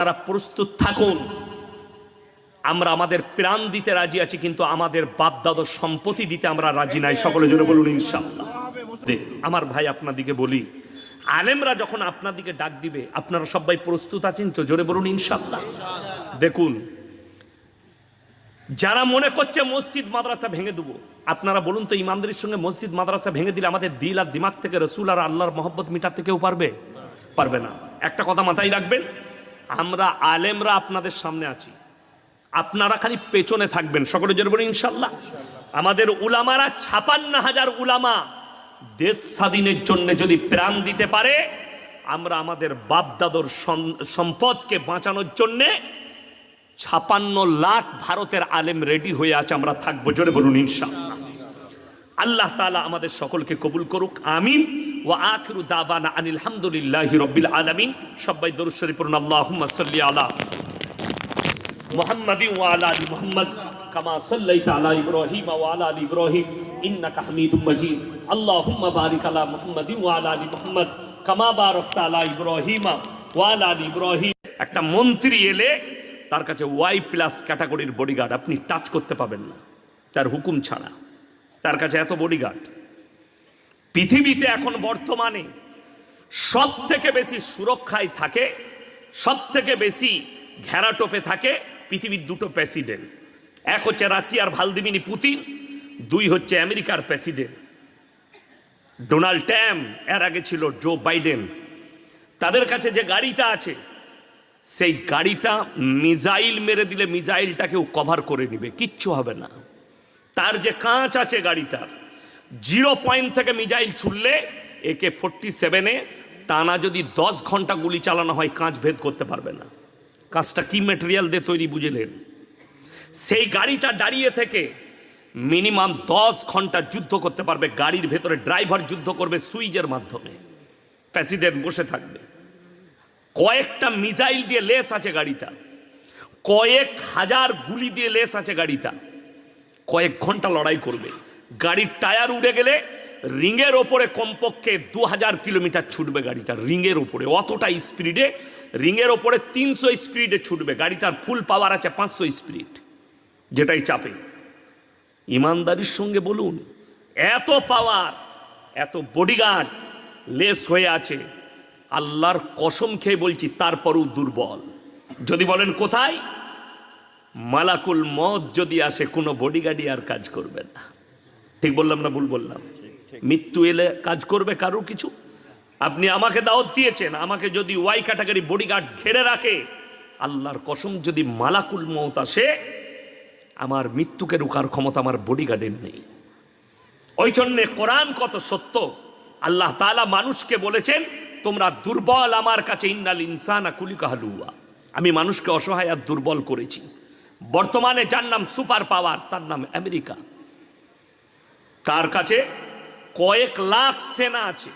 তারা প্রস্তুত থাকুন, আমরা আমাদের প্রাণ দিতে রাজি আছি, কিন্তু আমাদের বাপ দাদার সম্পত্তি দিতে আমরা রাজি নাই। সকলে জোরে বলুন ইনশাআল্লাহ। আমার ভাই আপনাদিকে বলি, আলেমরা যখন আপনাদিকে ডাক দিবে আপনারা সবাই প্রস্তুত আছেন তো? জোরে বলুন ইনশাআল্লাহ। দেখুন, যারা মনে করছে মসজিদ মাদ্রাসা ভেঙে দেবো, আপনারা বলুন তো, ইমানদারির সঙ্গে মসজিদ মাদ্রাসা ভেঙে দিলে আমাদের দিল আর দিমাগ থেকে রসুল আর আল্লাহর মহব্বত মিটাতে কেউ পারবে না। একটা কথা মাথায় রাখবেন, আমরা আলেমরা আপনাদের সামনে আছি, আপনারা খালি পেছনে থাকবেন। সকলে জোরে বলুন ইনশাআল্লাহ। আমাদের উলামারা ৫৬,০০০ উলামা দেশ স্বাধীনের জন্য যদি প্রাণ দিতে পারে, আমরা আমাদের বাপ দাদর সম্পদকে বাঁচানোর জন্যে ৫৬ লাখ ভারতের আলেম রেডি হয়ে আছে, আমরা থাকবো। জোরে বলুন ইনশাআল্লাহ। আল্লাহ তাআলা আমাদের সকলকে কবুল করুক, আমিন। ওয়া আখিরু দাওয়ানা আনিল হামদুলিল্লাহি রাব্বিল আলামিন। সবাই দরুদ শরীফ পড়ুন। আল্লাহুম্মা সাল্লি আলা মুহাম্মাদিন ওয়া আলা আলি মুহাম্মাদ কামা সাল্লাইতা আলা ইব্রাহিম ওয়া আলা আলি ইব্রাহিম ইন্নাকা হামিদুম মাজিদ। আল্লাহুম্মা বারিক আলা মুহাম্মাদিন ওয়া আলা আলি মুহাম্মাদ কামা বারাকতা আলা ইব্রাহিম ওয়া আলা আলি ইব্রাহিম। একটা মন্ত্রী এলে তার কাছে Y+ ক্যাটাগরির বডিগার্ড, আপনি টাচ করতে পাবেন না তার হুকুম ছাড়া। তার কাছে এত বডিগার্ড। পৃথিবীতে এখন বর্তমানে সব থেকে বেশি সুরক্ষায় থাকে, সব থেকে বেশি ঘেরাটোপে থাকে পৃথিবীর দুটো প্রেসিডেন্ট। এক হচ্ছে রাশিয়ার ভ্লাদিমির পুতিন, দুই হচ্ছে আমেরিকার প্রেসিডেন্ট ডোনাল্ড ট্রাম্প, এর আগে ছিল জো বাইডেন। তাদের কাছে যে গাড়িটা আছে, সেই গাড়িটা মিসাইল মেরে দিলে মিসাইলটাকেও কভার করে নিবে, কিচ্ছু হবে না। তার যে কাঁচ আছে গাড়িটার, 0 পয়েন্ট থেকে মিসাইল ছুড়লে AK-47 টানা যদি 10 ঘন্টা গুলি চালানো হয়, কাঁচ ভেদ করতে পারবে না। কাঁচটা কি ম্যাটেরিয়াল দিয়ে তৈরি বুঝলেন? সেই গাড়িটা দাঁড়িয়ে থেকে মিনিমাম 10 ঘন্টা যুদ্ধ করতে পারবে। গাড়ির ভেতরে ড্রাইভার যুদ্ধ করবে সুইচের মাধ্যমে, প্রেসিডেন্ট বসে থাকবে। কয়েকটা মিসাইল দিয়ে লেস আছে গাড়িটা, কয়েক হাজার গুলি দিয়ে লেস আছে গাড়িটা। কয়েক ঘন্টা লড়াই করবে। গাড়ির টায়ার উড়ে গেলে রিংয়ের ওপরে কমপক্ষে 2000 কিলোমিটার ছুটবে গাড়িটা, রিংয়ের ওপরে অতটা স্পিডে। রিংয়ের ওপরে 300 স্পিডে ছুটবে গাড়িটার। ফুল পাওয়ার আছে 500 স্পিড, যেটাই চাপে। ইমানদারির সঙ্গে বলুন, এত পাওয়ার, এত বডিগার্ড লেস হয়ে আছে, আল্লাহর কসম খেয়ে বলছি তারপরও দুর্বল। যদি বলেন কোথায়, মালাকুল মত যদি আসে কোনো বডিগার্ডই আর কাজ করবে না। ঠিক বললাম না ভুল বললাম? মৃত্যু এলে কাজ করবে কারো কিছু? আপনি আমাকে দাওয়াত দিয়েছেন, আমাকে যদি Y ক্যাটাগরি বডিগার্ড ঘেরে রাখে, আল্লাহর কসম যদি মালাকুল মত আসে, আমার মৃত্যুকে রোকার ক্ষমতা আমার বডিগার্ডের নেই। ওই জন্যে কোরআন কত সত্য। আল্লাহ তাআলা মানুষকে বলেছেন, তোমরা দুর্বল আমার কাছে, ইন্নাল ইনসানা খুলিকা হালুয়া। আমি মানুষকে অসহায় আর দুর্বল করেছি। বর্তমানে যার নাম সুপার পাওয়ার, তার নাম আমেরিকা। তার কাছে কয়েক লাখ সেনা আছে,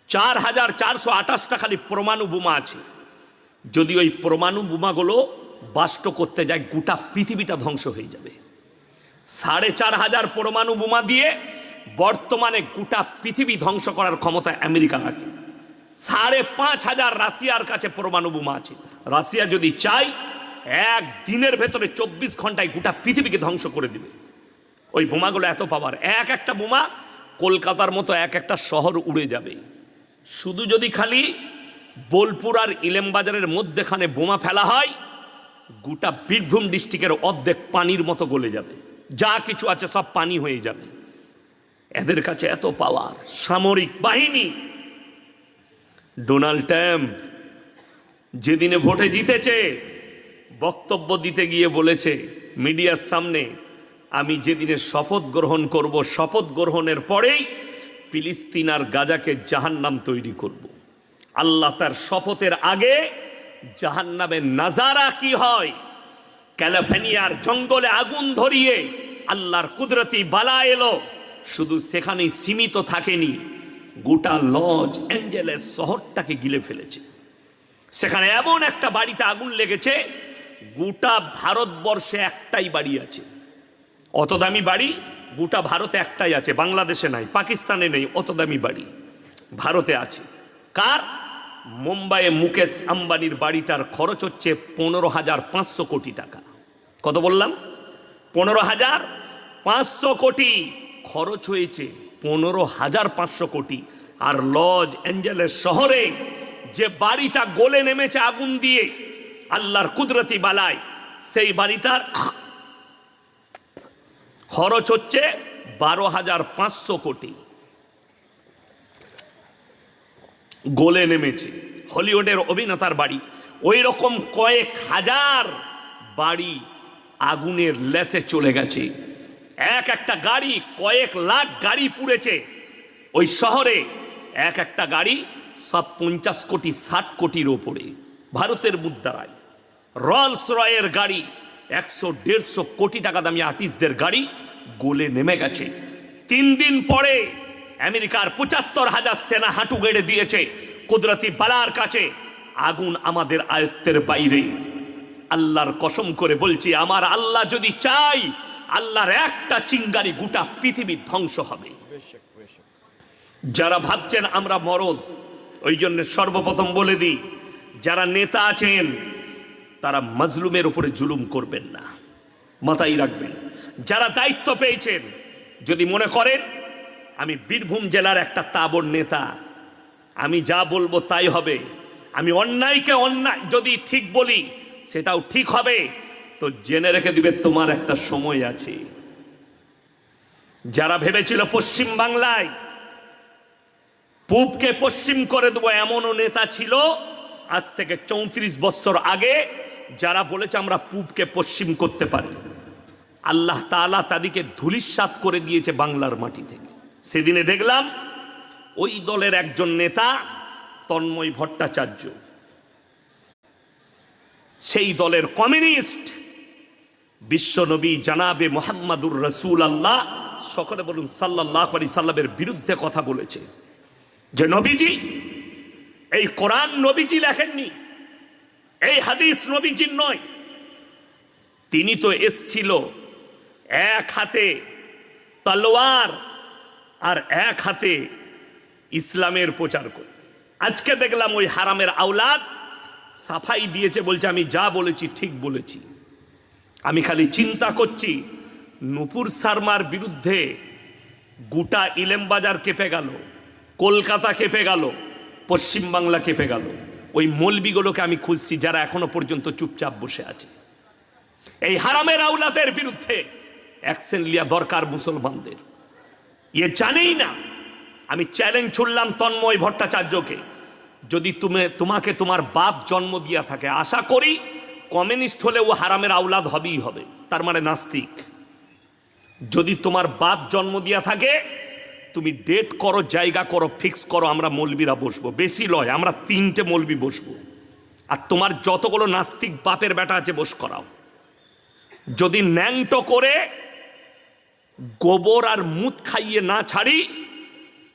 4428টা খালি পরমাণু বোমা আছে। যদি ওই পরমাণু বোমাগুলো বাস্ট করতে যায়, গোটা পৃথিবীটা ধ্বংস হয়ে যাবে। 4500 পরমাণু বোমা দিয়ে বর্তমানে গোটা পৃথিবী ধ্বংস করার ক্ষমতা আমেরিকা রাখে। 5500 রাশিয়ার কাছে পরমাণু বোমা আছে। রাশিয়া যদি চায়, এক দিনের ভেতরে 24 ঘন্টায় গোটা পৃথিবীকে ধ্বংস করে দিবে। ওই বোমাগুলো এত পাওয়ার, এক একটা বোমা কলকাতার মতো এক একটা শহর উড়ে যাবে। শুধু যদি খালি বোলপুর আর ইলেমবাজারের মধ্যেখানে বোমা ফেলা হয়, গোটা বীরভূম ডিস্ট্রিক্টের অর্ধেক পানির মতো গলে যাবে। যা কিছু আছে সব পানি হয়ে যাবে। এদের কাছে এত পাওয়ার, সামরিক বাহিনী। ডোনাল্ড ট্রাম্প যেদিনে ভোটে জিতেছে, বক্তব্য দিতে গিয়ে বলেছে মিডিয়ার সামনে, আমি যেদিনে শপথ গ্রহণ করব, শপথ গ্রহণের পরেই ফিলিস্তিন আর গাজাকে জাহান্নাম তৈরি করব। আল্লাহ তার শপথের আগে জাহান্নামের নাজারা কি হয়, ক্যালিফোর্নিয়ার জঙ্গলে আগুন ধরিয়ে আল্লাহর কুদরতি বালা এলো, শুধু সেখানেই সীমিত থাকেনি, গোটা লস অ্যাঞ্জেলেস শহরটাকে গিলে ফেলেছে। সেখানে এমন একটা বাড়িতে আগুন লেগেছে, গোটা ভারতবর্ষে একটাই বাড়ি আছে। অত দামি বাড়ি গোটা ভারতে একটাই আছে, বাংলাদেশে নাই, পাকিস্তানে নেই। অত দামি বাড়ি ভারতে আছে। কার? মুম্বাইয়ে মুকেশ আম্বানির বাড়িটার খরচ হচ্ছে 15,500 কোটি টাকা। কত বললাম? 15,500 কোটি খরচ হয়েছে, 15,500 কোটি। আর লস অ্যাঞ্জেলেস শহরে যে বাড়িটা গলে নেমেছে আগুন দিয়ে আল্লাহর কুদরতি বালায়, সেই বাড়িটার খরচ হচ্ছে 12,500 কোটি। গলে নেমেছে হলিউডের অভিনেতার বাড়ি। ওই রকম কয়েক হাজার বাড়ি আগুনের লেসে চলে গেছে। একটা গাড়ি, কয়েক লাখ গাড়ি পুড়েছে ওই শহরে। একটা গাড়ি সব 50 কোটি 60 কোটির ওপরে ভারতের মুদ্রায়। রলস রয়ের গাড়ি 100-150 কোটি টাকা দামি আর্টিস্টদের গাড়ি গলে নেমে গেছে। 3 দিন পরে আমেরিকার 75,000 সেনা হাঁটু গেড়ে দিয়েছে কুদরতি বালার কাছে। আগুন আমাদের আয়ত্তের বাইরে। আল্লাহর কসম করে বলছি, আমার আল্লাহ যদি চাই, আল্লাহর একটা চিঙ্গারি গোটা পৃথিবী ধ্বংস হবে। যারা ভাবছেন আমরা মরদ, ওই জন্য সর্বপ্রথম বলে দিই, যারা নেতা আছেন তারা মাজলুমের উপরে জুলুম করবেন না, মাথায় রাখবেন। যারা দায়িত্ব পেয়েছেন, যদি মনে করেন আমি বীরভূম জেলার একটা তাবড় নেতা, আমি যা বলবো তাই হবে, আমি অন্যায়কে অন্যায় যদি ঠিক বলি সেটাও ঠিক হবে, তো জেনে রেখে দিবে তোমার একটা সময় আছে। যারা ভেবেছিল পশ্চিম বাংলায় পূবকে পশ্চিম করে দেবো, এমনও নেতা ছিল আজ থেকে 34 বছর আগে, যারা বলেছে আমরা পূবকে পশ্চিম করতে পারি। আল্লাহ তাআলা তাদেরকে ধূলিসাৎ করে দিয়েছে বাংলার মাটি থেকে। সেদিনে দেখলাম ওই দলের একজন নেতা তন্ময় ভট্টাচার্য, সেই দলের কমিউনিস্ট, বিশ্বনবী জানাবে মুহাম্মাদুর রাসূলুল্লাহ, সকলে বলুন সাল্লাল্লাহু আলাইহি সাল্লামের বিরুদ্ধে কথা বলেছে যে নবীজি, এই কোরআন নবীজি লেখেননি, এই হাদিস নবীজির নয়। তিনি তো এসছিল এক হাতে তলোয়ার আর এক হাতে ইসলামের প্রচার করে। আজকে দেখলাম ওই হারামের আওলাদ সাফাই দিয়েছে, বলছে আমি যা বলেছি ঠিক বলেছি। আমি খালি চিন্তা করছি, নূপুর শর্মার বিরুদ্ধে গোটা ইলেমবাজার কেঁপে গেল, কলকাতা কেঁপে গেল, পশ্চিমবাংলা কেঁপে গেল। ওই মৌলবিগুলোকে আমি খুঁজছি যারা এখনো পর্যন্ত চুপচাপ বসে আছে। এই হারামের আওলাদের বিরুদ্ধে অ্যাকশন লিয়া দরকার মুসলমানদের। জানেই না। আমি চ্যালেঞ্জ ছুড়লাম তন্ময় ভট্টাচার্যকে, যদি তোমাকে তোমার বাপ জন্ম দিয়া থাকে, আশা করি কমিউনিস্ট হলে ও হারামের আওলাদ হবেই হবে, তার মানে নাস্তিক। যদি তোমার বাপ জন্ম দিয়া থাকে, তুমি ডেট করো, জায়গা করো, ফিক্স করো, আমরা মৌলবীরা বসবো, বেশি লয়, আমরা 3টে মৌলবী বসবো। আর তোমার যতগুলো নাস্তিক বাপের বেটা আছে বস করাও। যদি ন্যাংটো করে গোবর আর মুত খাইয়ে না ছাড়ি,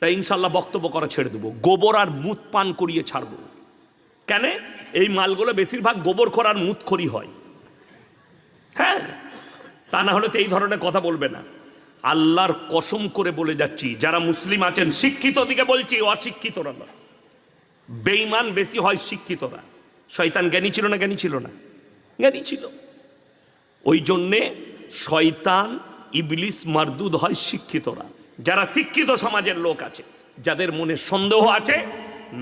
তাই ইনশাল্লাহ বক্তব্য করা ছেড়ে দেবো। গোবর আর মুত পান করিয়ে ছাড়বো। কেন? এই মালগুলো বেশিরভাগ গোবর করার মুত খড়ি হয়। হ্যাঁ, তা না হলে তো এই ধরনের কথা বলবে না। আল্লাহর কসম করে বলে যাচ্ছি, যারা মুসলিম আছেন, শিক্ষিত দিকে বলছি, অশিক্ষিতরা না। বেঈমান বেশি হয় শিক্ষিতরা। শয়তান জ্ঞানী ছিল না? জ্ঞানী ছিল না? জ্ঞানী ছিল। ওই জন্যে শয়তান ইবলিস মারদুদ হয় শিক্ষিতরা। যারা শিক্ষিত সমাজের লোক আছে, যাদের মনে সন্দেহ আছে,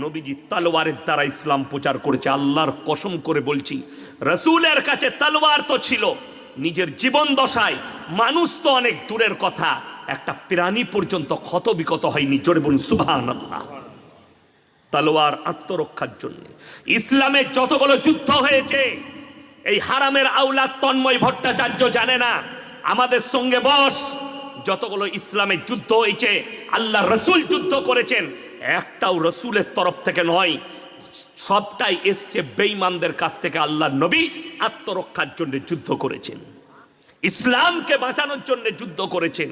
নবীজি তলোয়ারের দ্বারা ইসলাম প্রচার করেছে। আল্লাহর কসম করে বলছি, রাসূলের কাছে তলোয়ার তো ছিল, নিজের জীবন দশায় মানুষ তো অনেক দূরের কথা, একটা প্রাণী পর্যন্ত ক্ষত বিক্ষত হয়নি। জোরে বলুন সুবহানাল্লাহ। তলোয়ার আত্মরক্ষার জন্য। ইসলামের যতগুলো যুদ্ধ হয়েছে, এই হারামের আওলাদ তন্ময় ভট্টাচার্য জানে না। আমাদের সঙ্গে বস, যতগুলো ইসলামের যুদ্ধ হয়েছে, আল্লাহ রসুল যুদ্ধ করেছেন, একটাও রসুলের তরফ থেকে নয়, সবটাই এসছে বেঈমানদের কাছ থেকে। আল্লাহ নবী আত্মরক্ষার জন্য যুদ্ধ করেছেন, ইসলামকে বাঁচানোর জন্য যুদ্ধ করেছেন।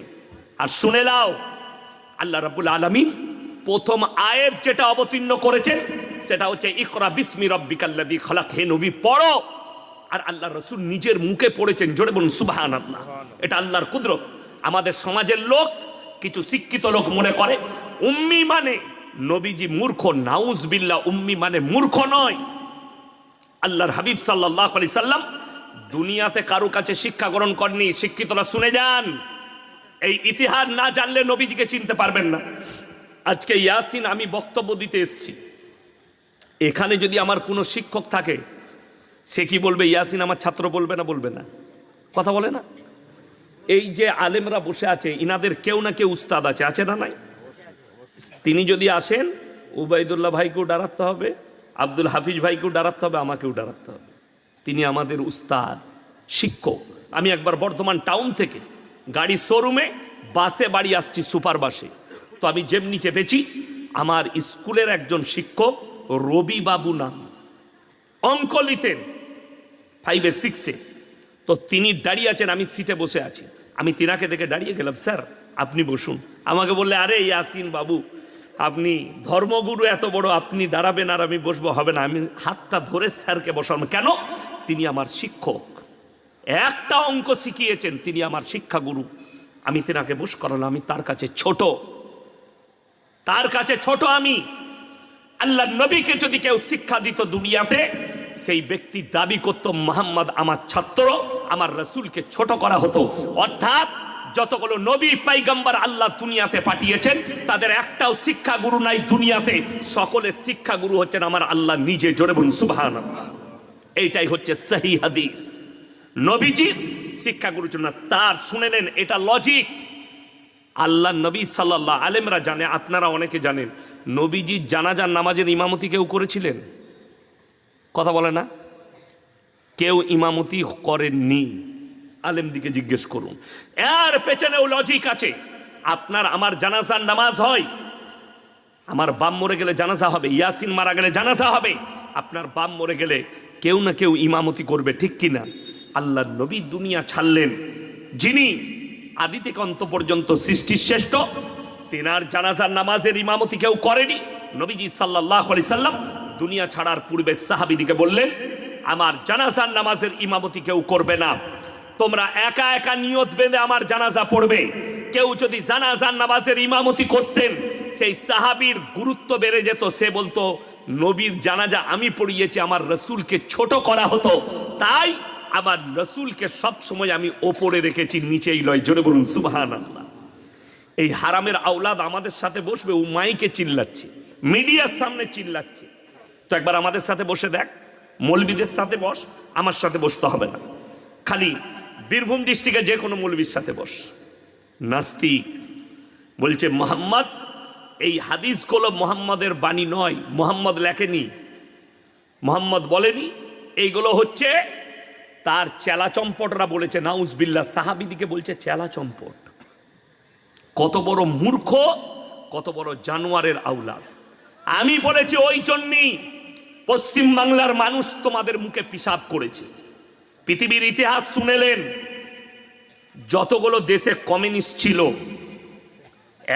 আর শুনে নাও, আল্লাহ রাব্বুল আলামিন প্রথম আয়াত যেটা অবতীর্ণ করেছেন সেটা হচ্ছে ইকরা বিসমি রাব্বিকাল্লাযী খালাক। হে নবী পড়ো। আর আল্লাহ রসুল নিজের মুখে পড়েছেন। জোরে বলুন সুবহানাল্লাহ। এটা আল্লাহর কুদরত। আমাদের সমাজের লোক, কিছু শিক্ষিত লোক মনে করে উম্মি মানে নবীজি মূর্খ, নাউজ বিল্লাহ, উম্মি মানে মূর্খ নয়। আল্লাহর হাবিব সাল্লাল্লাহু আলাইহি সাল্লাম দুনিয়াতে কারো কাছে শিক্ষা গ্রহণ করেনি। শিক্ষিতরা শুনে যান, এই ইতিহাস না জানলে নবীজিকে চিনতে পারবেন না। আজকে ইয়াসিন আমি বক্তব্য দিতে এসেছি, এখানে যদি আমার কোনো শিক্ষক থাকে সে কি বলবে? ইয়াসিন আমার ছাত্র বলবে না? বলবে না? কথা বলে না? এই যে আলেমরা বসে আছে, ইনাদের কেউ না কেউ উস্তাদ আছে, আছে না নাই? তিনি যদি আসেন, উবাইদুল্লাহ ভাইকেও ডারাতে হবে, আব্দুল হাফিজ ভাইকেও ডারাতে হবে, আমাকেও ডারাতে হবে। তিনি আমাদের উস্তাদ, শিক্ষক। আমি একবার বর্ধমান টাউন থেকে গাড়ি শোরুমে বাসে বাড়ি আসছি, সুপার বাসে। তো আমি যেমনি চেপেছি, আমার স্কুলের একজন শিক্ষক রবি বাবু নাম, অঙ্ক লিতেন 5-এ 6-এ। তো তিনি দাঁড়িয়ে আছেন, আমি সিটে বসে আছি। আমি তিনাকে দেখে দাঁড়িয়ে গেলাম, স্যার আপনি বসুন। আমাকে বললে, আরে ইয়াসিন বাবু, আপনি ধর্মগুরু এত বড়, আপনি দাঁড়াবেন আর আমি বসবো? হবে না। আমি হাতটা ধরে স্যারকে বসালাম। কেন? তিনি আমার শিক্ষক, একটা অঙ্ক শিখিয়েছেন, তিনি আমার শিক্ষাগুরু। আমি তিনাকে বস করালাম। আমি তার কাছে ছোট, তার কাছে ছোট আমি। আল্লাহ নবীকে যদি কেউ শিক্ষা দিত দুনিয়াতে, সেই ব্যক্তি দাবি করত মুহাম্মদ আমার ছাত্র, আমার রাসূলকে ছোট করা হতো। অর্থাৎ যতগুলো নবী পয়গম্বর আল্লাহ দুনিয়াতে পাঠিয়েছেন, তাদের একটাও শিক্ষাগুরু নাই দুনিয়াতে। সকলের শিক্ষাগুরু হচ্ছেন আমার আল্লাহ নিজে। জোরে বলুন সুবহানাল্লাহ। এইটাই হচ্ছে সহি হাদিস। নবীজি শিক্ষাগুরুর জন্য তার, শুনে নেন, এটা লজিক। আল্লাহ নবী সাল্লাল্লাহু, আলেমরা জানে, আপনারা অনেকে জানেন, নবীজি জানাজার নামাজের ইমামতি কেউ করেছিলেন? কথা বলে না? কেউ ইমামতি করেননি। আলেম দিকে জিজ্ঞেস করুন। এর পেছনেও লজিক আছে। আপনার আমার জানাজার নামাজ হয়, আমার বাপ মরে গেলে জানাজা হবে, ইয়াসিন মারা গেলে জানাজা হবে, আপনার বাপ মরে গেলে কেউ না কেউ ইমামতি করবে, ঠিক কিনা? আল্লাহ নবী দুনিয়া ছাড়লেন, যিনি আদি থেকে অন্ত পর্যন্ত সৃষ্টির শ্রেষ্ঠ, তেনার জানাজার নামাজের ইমামতি কেউ করেনি। নবীজি সাল্লাল্লাহু আলাইহি সাল্লাম দুনিয়া ছাড়ার পূর্বে সাহাবীদিকে বললেন, আমার জানাজার নামাজের ইমামতি কেউ করবে না, তোমরা একা একা নিয়ত বেঁধে আমার জানাজা পড়বে। কেউ যদি জানাজার নামাজের ইমামতি করতেন, সেই সাহাবীর গুরুত্ব বেড়ে যেত। সে বলতো, নবীর জানাজা আমি পড়িয়েছি, আমার রাসূলকে ছোট করা হতো, তাই আমার রাসূলকে সব সময় আমি ওপরে রেখেছি, নিচেই লয়। জোরে বলুন সুবহানাল্লাহ। এই হারামের আওলাদ আমাদের সাথে বসবে, ও মাইকে চিল্লাচ্ছে, মিডিয়ার সামনে চিল্লাচ্ছে। তো একবার আমাদের সাথে বসে দেখ, মৌলবীদের সাথে বস, আমার সাথে বসতে হবে না। খালি বীরভূম ডিস্ট্রিক্টে যে কোনো মৌলবীর সাথে বস। নাস্তিক বলছে মুহাম্মদ, এই হাদিসগুলো মুহাম্মদের বাণী নয়, মুহাম্মদ লেখেনি, মুহাম্মদ বলেনি, এইগুলো হচ্ছে তার চেলা চম্পটরা বলেছে। নাউজ বিল্লাহ, সাহাবীদিকে বলছে চেলা চম্পট। কত বড় মূর্খ, কত বড় জানোয়ারের আওলাদ। আমি বলেছি ওই জন্যই পশ্চিম বাংলার মানুষ তোমাদের মুখে পিশাব করেছে। পৃথিবীর ইতিহাস শুনেলেন, যতগুলো দেশে কমিউনিস্ট ছিল,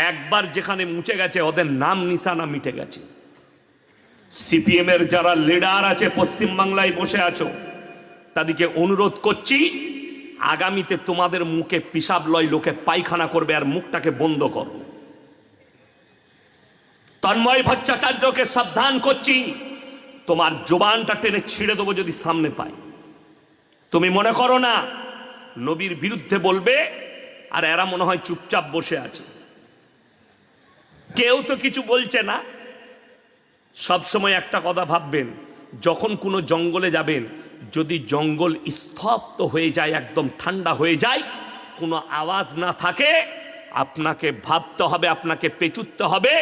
একবার যেখানে মুছে গেছে, ওদের নাম নিশানা মিটে গেছে। সিপিএম এর যারা লিডার আছে পশ্চিম বাংলায় বসে আছো, তাদেরকে অনুরোধ করছি, আগামীতে তোমাদের মুখে পিশাব লয়, লোকে পায়খানা করবে, আর মুখটাকে বন্ধ করো। তন্ময় ভট্টাচার্যকে সাবধান করছি, তোমার জবানটা টেনে ছিঁড়ে দেবো যদি সামনে পাই। তুমি মনে করো না নবীর বিরুদ্ধে বলবে, আর এরা মনে হয় চুপচাপ বসে আছে, কেউ তো কিছু বলছে না। সব সময় একটা কথা ভাববেন, যখন কোনো জঙ্গলে যাবেন, যদি জঙ্গল স্তব্ধ হয়ে যায়, একদম ঠান্ডা হয়ে যায়, কোনো আওয়াজ না থাকে, আপনাকে ভাবতে হবে, আপনাকে পেঁচুতে হবে,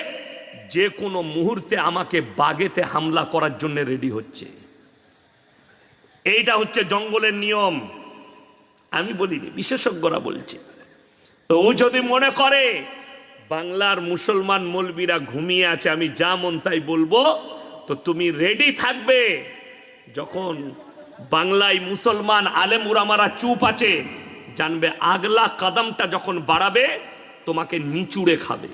যে কোনো মুহূর্তে আমাকে বাগেতে হামলা করার জন্য রেডি হচ্ছে। এইটা হচ্ছে জঙ্গলের নিয়ম। আমি বলিনি, বিশেষজ্ঞরা বলছে। তো ও যদি মনে করে বাংলার মুসলমান মৌলবীরা ঘুমিয়ে আছে, আমি যা মন তাই বলবো, তো তুমি রেডি থাকবে। যখন বাংলায় মুসলমান আলেম উলামারা চুপ আছে, জানবে আগলা কদমটা যখন বাড়াবে, তোমাকে নিচুড়ে খাবে,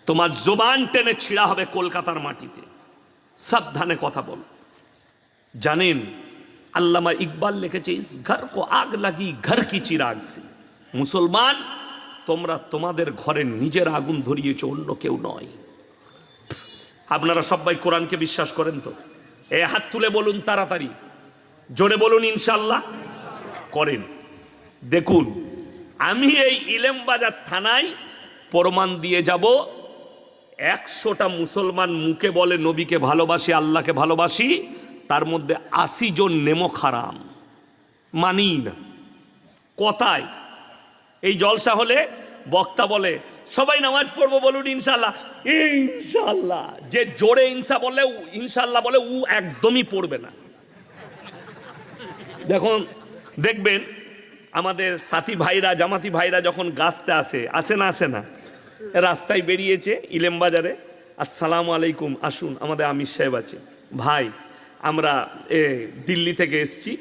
তোমার জবান টেনে ছিঁড়া হবে কলকাতার মাটিতে। সাবধানে কথা বল। জানেন আল্লামা ইকবাল লিখেছে, ইস ঘর কো আগ লাগি ঘর কি চিরাগ সে। মুসলমান, তোমরা তোমাদের ঘরে নিজের আগুন ধরিয়েছ, অন্য কেউ নয়। আপনারা সবাই কোরআনকে বিশ্বাস করেন তো? এই হাত তুলে বলুন তাড়াতাড়ি, জোরে বলুন ইনশাল্লাহ করেন। দেখুন, আমি এই ইলেমবাজার থানায় প্রমাণ দিয়ে যাব, 100টা মুসলমান মুখে বলে নবীকে ভালোবাসি, আল্লাহকে ভালোবাসি, তার মধ্যে 80 জন নেমক হারাম, মানি না। কথায় এই জলসা হলে বক্তা বলে সবাই নামাজ পড়বো, বলুন ইনশাল্লাহ। ইনশাল্লাহ যে জোরে ইনশাল্লাহ বলে ও একদমই পড়বে না। দেখবেন আমাদের সাথী ভাইরা, জামাতি ভাইরা যখন গাছতে আসে না, রাস্তায় বেরিয়েছে ইলেমবাজারে, আসসালামু আলাইকুম, আসুন আমাদের আমির সাহেব আছে, ভাই আমরা দিল্লি থেকে এসছি,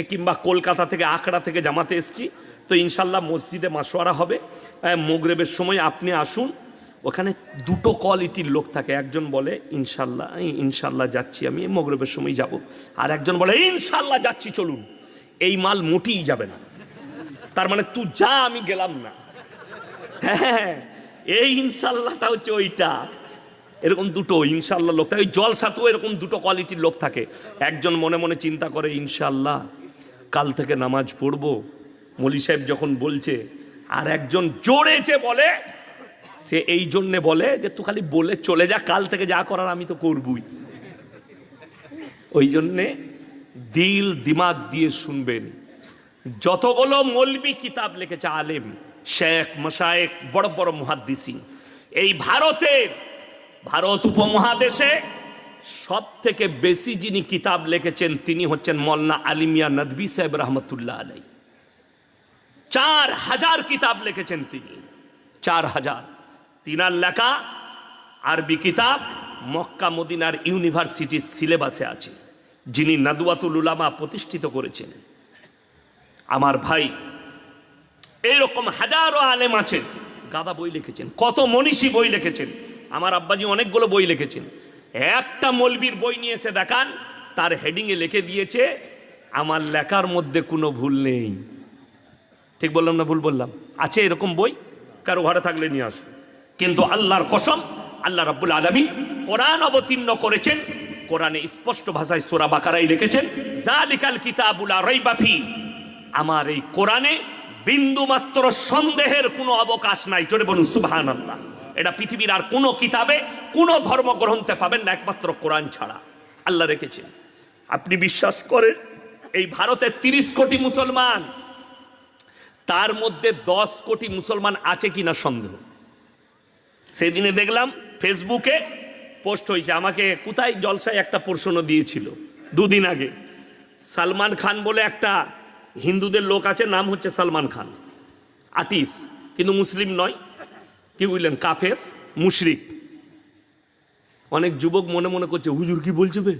কিংবা কলকাতা থেকে, আকড়া থেকে জামাতে এসছি, তো ইনশাল্লাহ মসজিদে মাসোয়ারা হবে, মাগরিবের সময় আপনি আসুন। ওখানে দুটো কোয়ালিটির লোক থাকে, একজন বলে ইনশাল্লাহ যাচ্ছি, আমি মাগরিবের সময় যাব, আর একজন বলে ইনশাল্লাহ যাচ্ছি চলুন। এই মাল মোটেই যাবে না, তার মানে তুই যা, আমি গেলাম না। হ্যাঁ, এই ইনশাল্লাহটা হচ্ছে ওইটা। এরকম দুটো ইনশাল্লাহ লোক থাকে, ওই জলসাতেও এরকম দুটো কোয়ালিটির লোক থাকে। একজন মনে মনে চিন্তা করে ইনশাল্লাহ কাল থেকে নামাজ পড়বো, মৌলী সাহেব যখন বলছে, আর একজন জোরেছে বলে, সে এই জন্যে বলে যে তুই খালি বলে চলে যা, কাল থেকে যা করার আমি তো করবই। ওই জন্যে দিল দিমাগ দিয়ে শুনবেন। যতগুলো মৌলবি কিতাব লিখেছে, আলেম, শেখ, মাশায়েখ, বড় বড় মুহাদ্দিসিন, এই ভারত উপমহাদেশে সব থেকে বেশি যিনি কিতাব লিখেছেন তিনি হচ্ছেন মৌলানা আলী মিয়া নদভী সাহেব রহমতুল্লাহ আলাই। 4000 কিতাব লিখেছেন তিনি, 4000। তিনার লেখা আরবি কিতাব মক্কা মদিনার ইউনিভার্সিটির সিলেবাসে আছে, যিনি নাদওয়াতুল উলামা প্রতিষ্ঠিত করেছেন। আমার ভাই, এইরকম হাজারো আলেম আছেন, গাদা বই লিখেছেন, কত মনীষী বই লিখেছেন। আমার আব্বাজি অনেকগুলো বই লিখেছেন। একটা মৌলবীর বই নিয়ে এসে দেখান, তার হেডিংয়ে লিখে দিয়েছে আমার লেখার মধ্যে কোনো ভুল নেই। ঠিক বললাম না ভুল বললাম? আছে এরকম বই? কারো ঘরে থাকলে নিয়ে আসুন। কিন্তু আল্লাহর কসম, আল্লাহ রাব্বুল আলামিন কোরআন অবতীর্ণ করেছেন, কোরআনে স্পষ্ট ভাষায় সূরা বাকারায় লিখেছেন যালিকাল কিতাবুল লা রাইবা ফি, আমার এই কোরআনে বিন্দুমাত্র সন্দেহের কোনো অবকাশ নাই। জোরে বলুন সুবহানাল্লাহ। এটা পৃথিবীর আর কোনো কিতাবে, কোনো ধর্মগ্রন্থে পাবেন না, একমাত্র কোরআন ছাড়া আল্লাহ রেখেছেন। আপনি বিশ্বাস করেন এই ভারতের 30 কোটি মুসলমান, তার মধ্যে 10 কোটি মুসলমান আছে কিনা সন্দেহ। সেদিনে দেখলাম ফেসবুকে পোস্ট হয়েছে, আমাকে কোথায় জলসায় একটা প্রশ্ন দিয়েছিল 2 দিন আগে। সালমান খান বলে একটা হিন্দুদের লোক আছে, নাম হচ্ছে সালমান খান, আর্টিস্ট, কিন্তু মুসলিম নয়, কি বুঝলেন, কাফের, মুশরিক। অনেক যুবক মনে মনে করছে হুজুর কি বলছে বে,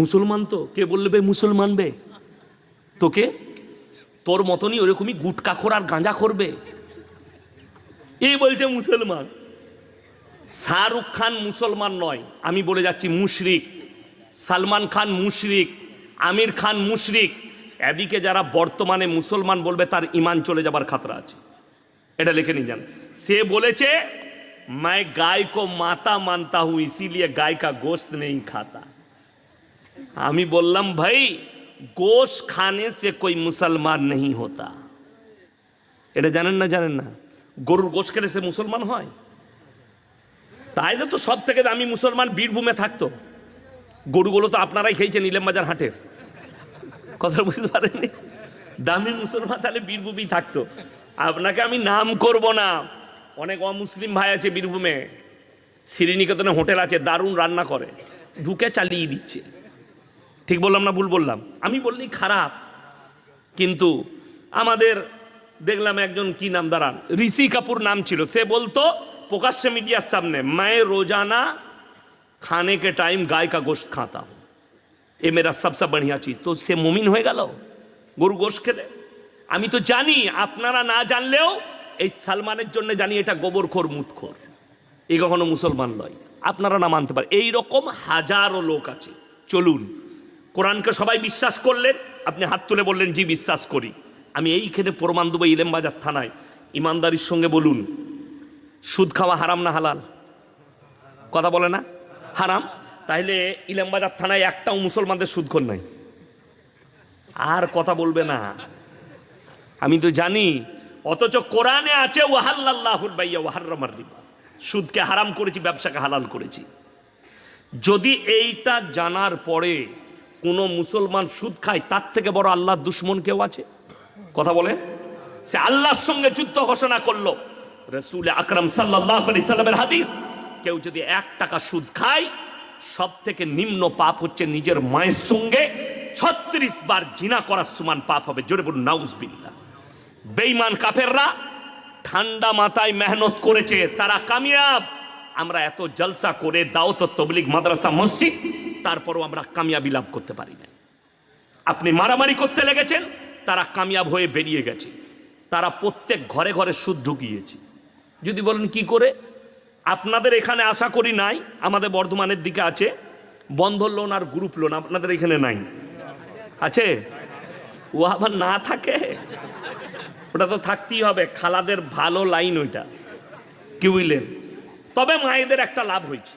মুসলমান তো, কে বললে বে মুসলমান বে, তোকে তোর মতনই ওরকমই গুটকাখোর আর গাঁজা করবে, এই বলছে মুসলমান। শাহরুখ খান মুসলমান নয়, আমি বলে যাচ্ছি মুশরিক। সালমান খান মুশরিক, আমির খান মুশরিক। এদিকে যারা বর্তমানে মুসলমান বলবে তার ইমান চলে যাবার খাতরা আছে, এটা লিখে নিয়ে যান। সে বলেছে मैं गाय को माता मानता हूं इसीलिए गाय का गोश्त नहीं खाता। আমি বললাম ভাই, गोश्त खाने से कोई मुसलमान नहीं होता। এটা জানেন না? গরুর গোশত খেলে সে মুসলমান হয়? তাইলে তো সব থেকে দামি মুসলমান বীরভূমে থাকতো। গরুগুলো তো আপনারাই খেয়েছেন ইলেমবাজার হাটের, কথা বুঝতে পারেননি? দামি মুসলমান তাহলে বীরভূমেই থাকতো। আপনাকে আমি নাম করব না, অনেক অমুসলিম ভাই আছে বীরভূমে, শ্রীনিকেতনে হোটেল আছে, দারুণ রান্না করে, ঢুকে চালিয়ে দিচ্ছে। ঠিক বললাম না ভুল বললাম? আমি বললেই খারাপ। কিন্তু আমাদের দেখলাম একজন, কি নাম, দাঁড়ান, ঋষি কাপুর নাম ছিল, সে বলতো প্রকাশ্যে মিডিয়ার সামনে, मैं रोजाना खाने के टाइम गाय का गोश्त खाता हूं, ये मेरा सबसे बढ़िया चीज। तो সে মুমিন হয়ে গেল গরু গোশত খেলে? আমি তো জানি, আপনারা না জানলেও এই সালমানের জন্য জানি এটা গোবরখোর মুতখোর, এই কখনো মুসলমান নয়। আপনারা না মানতে পারেন, এইরকম হাজারো লোক আছে। চলুন, কোরআনকে সবাই বিশ্বাস করলেন, আপনি হাত তুলে বললেন জি বিশ্বাস করি। আমি এইখানে প্রমাণ দেবো ইলেমবাজার থানায়। ইমানদারির সঙ্গে বলুন, সুদ খাওয়া হারাম না হালাল? কথা বলে না হারাম। তাইলে ইলামবাজার থানায় একটাও মুসলমানদের সুদখোর নাই, আর কথা বলবে না, আমি তো জানি। অথচ কোরআনে আছে ওয়াহাল্লাল্লাহুল বাইয়া ওয়া হাররামার রিবা, সুদকে হারাম করেছি, ব্যবসাকে হালাল করেছি। যদি এইটা জানার পরে কোনো মুসলমান সুদ খায়, তার থেকে বড় আল্লাহর দুশ্মন কেউ আছে? কথা বলে, সে আল্লাহর সঙ্গে যুদ্ধ ঘোষণা করলো। রাসূল আকরাম সাল্লাল্লাহু আলাইহি সাল্লামের হাদিস, কেউ যদি 1 টাকা সুদ খায়, সব থেকে নিম্ন পাপ হচ্ছে নিজের মায়ের সঙ্গে 36 বার জিনা করার সমান পাপ হবে। জোরে বলুন নাউজুবিল্লাহ। বেঈমান কাফেররা ঠান্ডা মাথায় মেহনত করেছে, তারা কামিয়াব। আমরা এত জলসা করে দাওয়াত ও তাবলীগ মাদ্রাসা মসজিদ, তারপরও আমরা কামিয়াবি লাভ করতে পারি না। আপনি মারামারি করতে লেগেছেন, তারা কামিয়াব হয়ে বেরিয়ে গেছে। তারা প্রত্যেক ঘরে ঘরে সুদ ঢুকিয়েছে। যদি বলেন কি করে, আপনাদের এখানে আশা করি নাই, আমাদের বর্ধমানের দিকে আছে বন্ধন লোন আর গ্রুপ লোন, আপনাদের এখানে নাই? আছে? ও আবার না থাকে, ওটা তো থাকতেই হবে, খালাদের ভালো লাইন ওইটা, কি বুঝলেন? তবে মায়েদের একটা লাভ হয়েছে,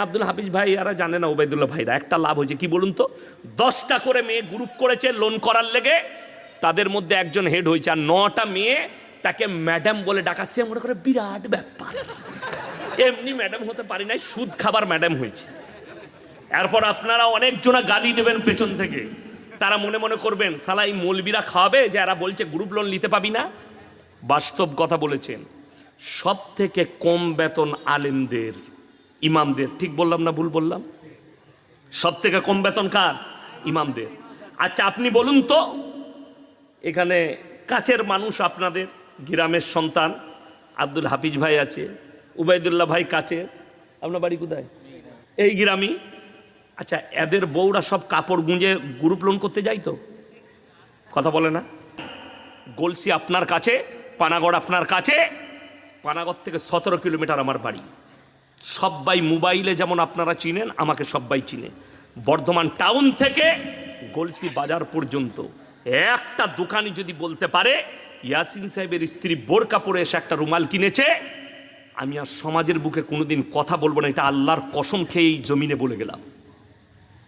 আব্দুল হাফিজ ভাই এরা জানে না, ওবায়দুল্লাহ ভাইরা, একটা লাভ হয়েছে। কি বলুন তো, 10টা করে মেয়ে গ্রুপ করেছে লোন করার লেগে, তাদের মধ্যে একজন হেড হয়েছে, আর 9টা মেয়ে তাকে ম্যাডাম বলে ডাকাচ্ছে। মনে করে বিরাট ব্যাপার, এমনি ম্যাডাম হতে পারি নাই, সুদ খাবার ম্যাডাম হয়েছে। এরপর আপনারা অনেকজনা গালি দেবেন পেছন থেকে, তারা মনে মনে করবেন শালা এই মৌলবীরা খাওয়াবে, যে এরা বলছে গ্রুপ লোন নিতে পাবি না। বাস্তব কথা বলেছেন, সব থেকে কম বেতন আলেমদের, ইমামদের। ঠিক বললাম না ভুল বললাম? সব থেকে কম বেতন কার? ইমামদের। আচ্ছা আপনি বলুন তো, এখানে কাছের মানুষ, আপনাদের গ্রামের সন্তান আব্দুল হাফিজ ভাই আছে, উবাইদুল্লাহ ভাই কাছে, আপনার বাড়ি কোথায়? এই গ্রামই। আচ্ছা এদের বউরা সব কাপড় গুঁজে গ্রুপ লোন করতে যাই তো? কথা বলে না? গলসি আপনার কাছে, পানাগড় আপনার কাছে, পানাগড় থেকে 17 কিলোমিটার আমার বাড়ি। সবাই মোবাইলে যেমন আপনারা চিনেন, আমাকে সবাই চিনে। বর্ধমান টাউন থেকে গলসি বাজার পর্যন্ত একটা দোকানি যদি বলতে পারে ইয়াসিন সাহেবের স্ত্রী বোরকা পরে এসে একটা রুমাল কিনেছে, আমি আর সমাজের বুকে কোনোদিন কথা বলবো না, এটা আল্লাহর কসম খেয়ে এই জমিনে বলে গেলাম।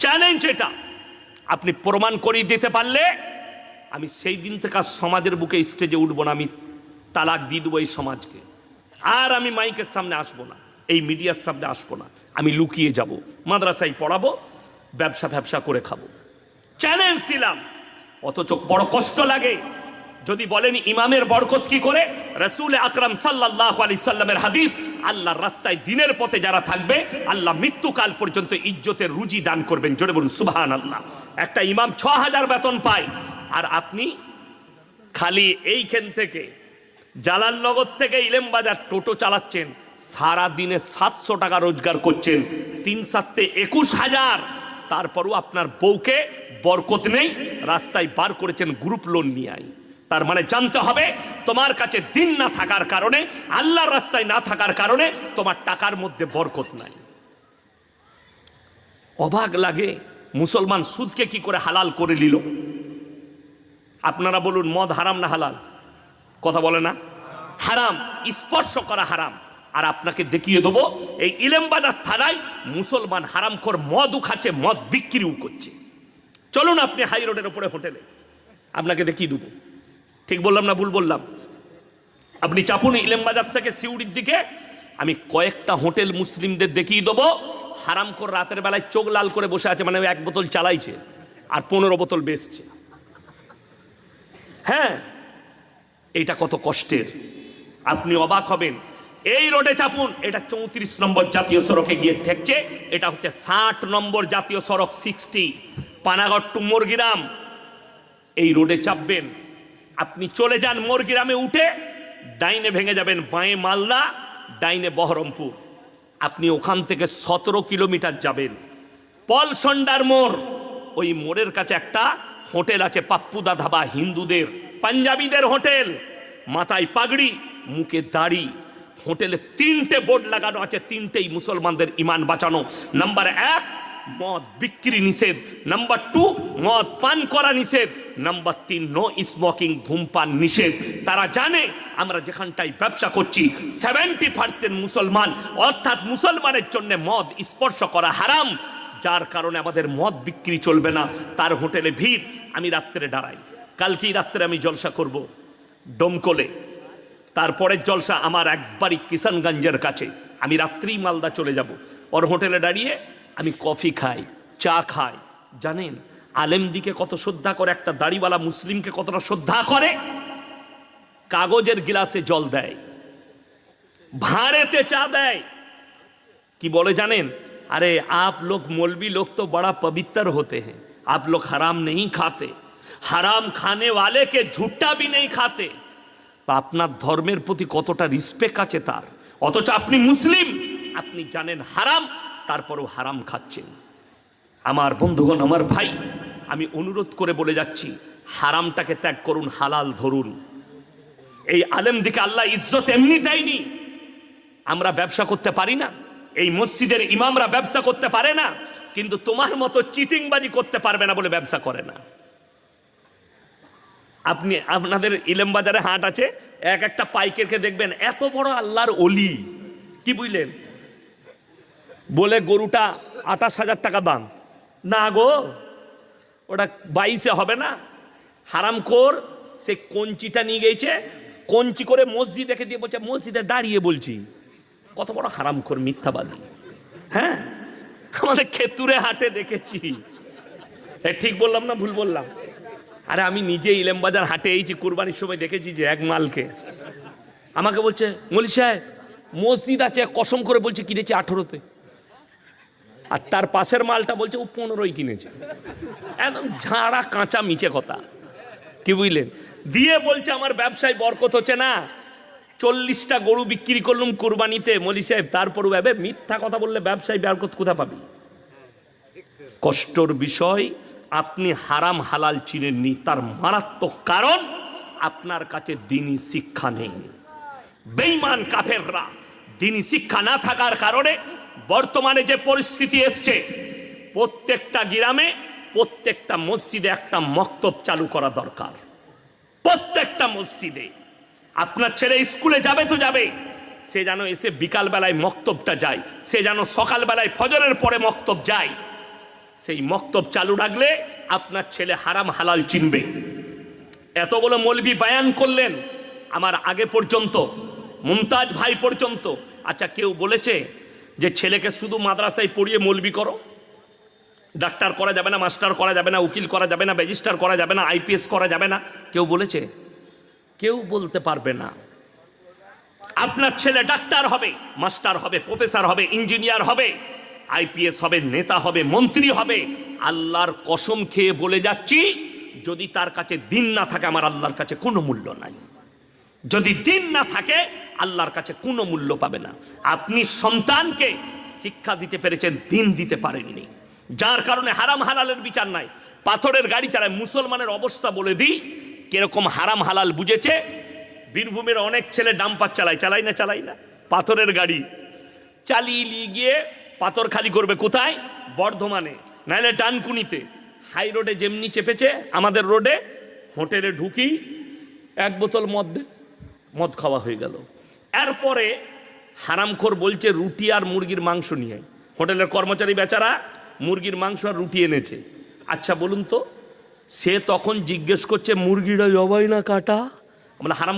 চ্যালেঞ্জ এটা, আপনি প্রমাণ করিয়ে দিতে পারলে আমি সেই দিন থেকে আর সমাজের বুকে স্টেজে উঠবো না, আমি তালাক দিয়ে দেবো এই সমাজকে। আর আমি মাইকের সামনে আসবো না, এই মিডিয়ার সামনে আসবো না, আমি লুকিয়ে যাব, মাদ্রাসায় পড়াবো, ব্যবসা করে খাবো। চ্যালেঞ্জ দিলাম। অথচ বড় কষ্ট লাগে যদি বলেন ইমামের বরকত কি করে। রাসূল আকরাম সাল্লাল্লাহু আলাইহি সাল্লামের হাদিস, আল্লাহর রাস্তায় দিনের পথে যারা থাকবে, আল্লাহ মৃত্যুকাল পর্যন্ত ইজ্জতের রুজি দান করবেন। জোরে বলুন সুবহানাল্লাহ। একটা ইমাম 6000 বেতন পায়, আর আপনি খালি এইখান থেকে জালালনগর থেকে ইলেমবাজার টোটো চালাচ্ছেন, সারা দিনে 700 টাকা রোজগার করছেন, 3 7 21,000। তারপরও আপনার বউকে বরকত নেই, রাস্তায় বার করেছেন গ্রুপ লোন নিয়ে আই। তার মানে জানতে হবে, তোমার কাছে দিন না থাকার কারণে, আল্লাহর রাস্তায় না থাকার কারণে তোমার টাকার মধ্যে বরকত নাই। অবাক লাগে, মুসলমান সুদকে কি করে হালাল করে নিল। আপনারা বলুন মদ হারাম না হালাল? কথা বলে না? হারাম, স্পর্শ করা হারাম। আর আপনাকে দেখিয়ে দেবো, এই ইলেমবাজার থানায় মুসলমান হারামখোর মদও খাচ্ছে, মদ বিক্রিও করছে। চলুন আপনি হাই রোডের উপরে হোটেলে, আপনাকে দেখিয়ে দেবো। ঠিক বললাম না ভুল বললাম? আপনি চাপুন ইলেমবাজার থেকে সিউড়ির দিকে, আমি কয়েকটা হোটেল মুসলিমদের দেখিয়ে দেবো, হারামখোর রাতের বেলায় চোখ লাল করে বসে আছে, মানে 1 বোতল চালাইছে আর 15 বোতল বেচছে। হ্যাঁ, এইটা কত কষ্টের, আপনি অবাক হবেন। এই রোডে চাপুন, এটা 34 নম্বর জাতীয় সড়কে গিয়ে ঠেকছে, এটা হচ্ছে 60 নম্বর জাতীয় সড়ক 60, পানাগড় টু মোরগ্রাম। এই রোডে চাপবেন, আপনি চলে যান মোরগ্রামে উঠে, ডাইনে ভেঙে যাবেন, বাঁয়ে মালদা, ডাইনে বহরমপুর। আপনি ওখান থেকে 17 কিলোমিটার যাবেন, পলসন্ডার মোড়। ওই মোড়ের কাছে একটা হোটেল আছে, পাপ্পুদা ধাবা, হিন্দুদের পাঞ্জাবিদের হোটেল, মাথায় পাগড়ি, মুখে দাড়ি। হোটেলে 3টে বোর্ড লাগানো আছে, 3টেই মুসলমানদের ইমান বাঁচানো। নাম্বার 1, মদ বিক্রি নিষেধ, নাম্বার 2 মদ পান করা নিষেধ, নাম্বার 3 নো স্মোকিং, ধূমপান নিষেধ। তারা জানে আমরা যেখানটায় ব্যবসা করছি 70% মুসলমান, অর্থাৎ মুসলমানের জন্য মদ স্পর্শ করা হারাম, যার কারণে আমাদের মদ বিক্রি চলবে না। তার হোটেলে ভিড়, আমি রাত্রে দাঁড়াই। কালকেই রাত্রে আমি জলসা করব ডোমকলে, তারপরের জলসা আমার একবারই কিষানগঞ্জের কাছে। আমি রাত্রেই মালদা চলে যাব, ওর হোটেলে দাঁড়িয়ে আমি কফি খাই, চা খাই। জানেন আলেমদিকে কত শ্রদ্ধা করে, একটা দাড়িওয়ালা মুসলিমকে কতটা শ্রদ্ধা করে। কাগজের গিলাসে জল দেয়, ভাঁড়েতে চা দেয়। কি বলে জানেন? अरे आप लोग मौलवी लोग तो बड़ा पवित्र होते हैं, आप लोग हराम नहीं खाते, हराम खाने वाले के झूठा भी नहीं खाते। तो আপনার ধর্মের প্রতি কতটা রিসপেক্ট আছে তার, অথচ আপনি মুসলিম, আপনি জানেন হারাম, তারপরেও হারাম খাচ্ছেন। আমার বন্ধুগণ, আমার ভাই, আমি অনুরোধ করে বলে যাচ্ছি, হারামটাকে ত্যাগ করুন, হালাল ধরুন। এই আলেম দিকে আল্লাহ ইজ্জত এমনি দেয়নি। আমরা ব্যবসা করতে পারি না, এই মসজিদের ইমামরা ব্যবসা করতে পারে না, কিন্তু তোমার মতো চিটিংবাজি করতে পারবে না বলে ব্যবসা করে না। আপনি আপনাদের ইলেম বাজারে হাট আছে, এক একটা পাইকারকে দেখবেন এত বড় আল্লাহর ওলি, কি বুঝলেন, বলে গরুটা 28,000 টাকা দাম। না গো, ওটা 22-এ হবে না। হারামখোর সে কঞ্চিটা নিয়ে গেছে, কঞ্চি করে মসজিদ দেখে দিয়ে বলছে মসজিদে দাঁড়িয়ে বলছি। কত বড় হারামখোর, মিথ্যাবাদী। হ্যাঁ, আমাদের খেতুরে হাটে দেখেছি। ঠিক বললাম না ভুল বললাম? আরে আমি নিজে ইলেমবাজার হাটে এইছি, কুরবানির সময় দেখেছি যে এক মালকে আমাকে বলছে মৌলী সাহেব মসজিদ আছে, কসম করে বলছে কিনেছি 18-তে, আর তার পাশের মালটা বলছে ও 15-ই কিনেছে। একদম ঝাড়া কাঁচা মিছে কথা, কি বুঝলেন? দিয়ে বলছে আমার ব্যবসায় বরকত হচ্ছে না, 40টা গরু বিক্রি করলাম কুরবানিতে। মৌলী সাহেব তারপরও ভাবে মিথ্যা কথা বললে ব্যবসায় বরকত কোথা পাবি? কষ্টর বিষয়, আপনি হারাম হালাল চিনেননি, তার মারাত্মক কারণ আপনার কাছে দ্বীনি শিক্ষা নেই। বেঈমান কাফেররা দ্বীনি শিক্ষা না থাকার কারণে বর্তমানে যে পরিস্থিতি এসছে, প্রত্যেকটা গ্রামে প্রত্যেকটা মসজিদে একটা মক্তব চালু করা দরকার। প্রত্যেকটা মসজিদে আপনার ছেলে স্কুলে যাবে তো যাবে, সে যেন এসে বিকালবেলায় মক্তবটা যায়, সে যেন সকালবেলায় ফজরের পরে মক্তব যায়। সেই মক্তব চালু রাখলে আপনার ছেলে হারাম হালাল চিনবে। এতগুলো মৌলবি বয়ান করলেন আমার আগে পর্যন্ত, মুমতাজ ভাই পর্যন্ত। আচ্ছা, কেউ বলেছে যে ছেলেকে শুধু মাদ্রাসায় পড়িয়ে মৌলবি করো, ডাক্তার করা যাবে না, মাস্টার করা যাবে না, উকিল করা যাবে না, রেজিস্ট্রার করা যাবে না, IPS করা যাবে না? কেউ বলেছে? কেউ বলতে পারবে না। আপনার ছেলে ডাক্তার হবে, মাস্টার হবে, প্রফেসর হবে, ইঞ্জিনিয়ার হবে, IPS হবে, নেতা হবে, মন্ত্রী হবে। আল্লাহর কসম খেয়ে বলে যাচ্ছি, যদি তার কাছে দিন না থাকে আমার আল্লাহর কাছে কোনো মূল্য নাই। যদি দিন না থাকে আল্লাহর কাছে কোনো মূল্য পাবে না। আপনি সন্তানকে শিক্ষা দিতে পেরেছেন, দিন দিতে পারেননি, যার কারণে হারাম হালালের বিচার নাই। পাথরের গাড়ি চালায়, মুসলমানের অবস্থা বলে দিই কিরকম হারাম হালাল বুঝেছে। বীরভূমের অনেক ছেলে ডাম্পার চালায় না, পাথরের গাড়ি চালিয়ে নিয়ে গিয়ে পাথর খালি করবে কোথায়? বর্ধমানে, নাহলে ডানকুনিতে। হাই রোডে যেমনি চেপেছে আমাদের রোডে, হোটেলে ঢুকি 1 বোতল মদ খাওয়া হয়ে গেল। এরপরে হারামখোর বলছে রুটি আর মুরগির মাংস নিয়ে। হোটেলের কর্মচারী বেচারা মুরগির মাংস আর রুটি এনেছে। আচ্ছা বলুন তো, সে তখন জিজ্ঞেস করছে মুরগিটা জবাই না কাটা? আমরা হারাম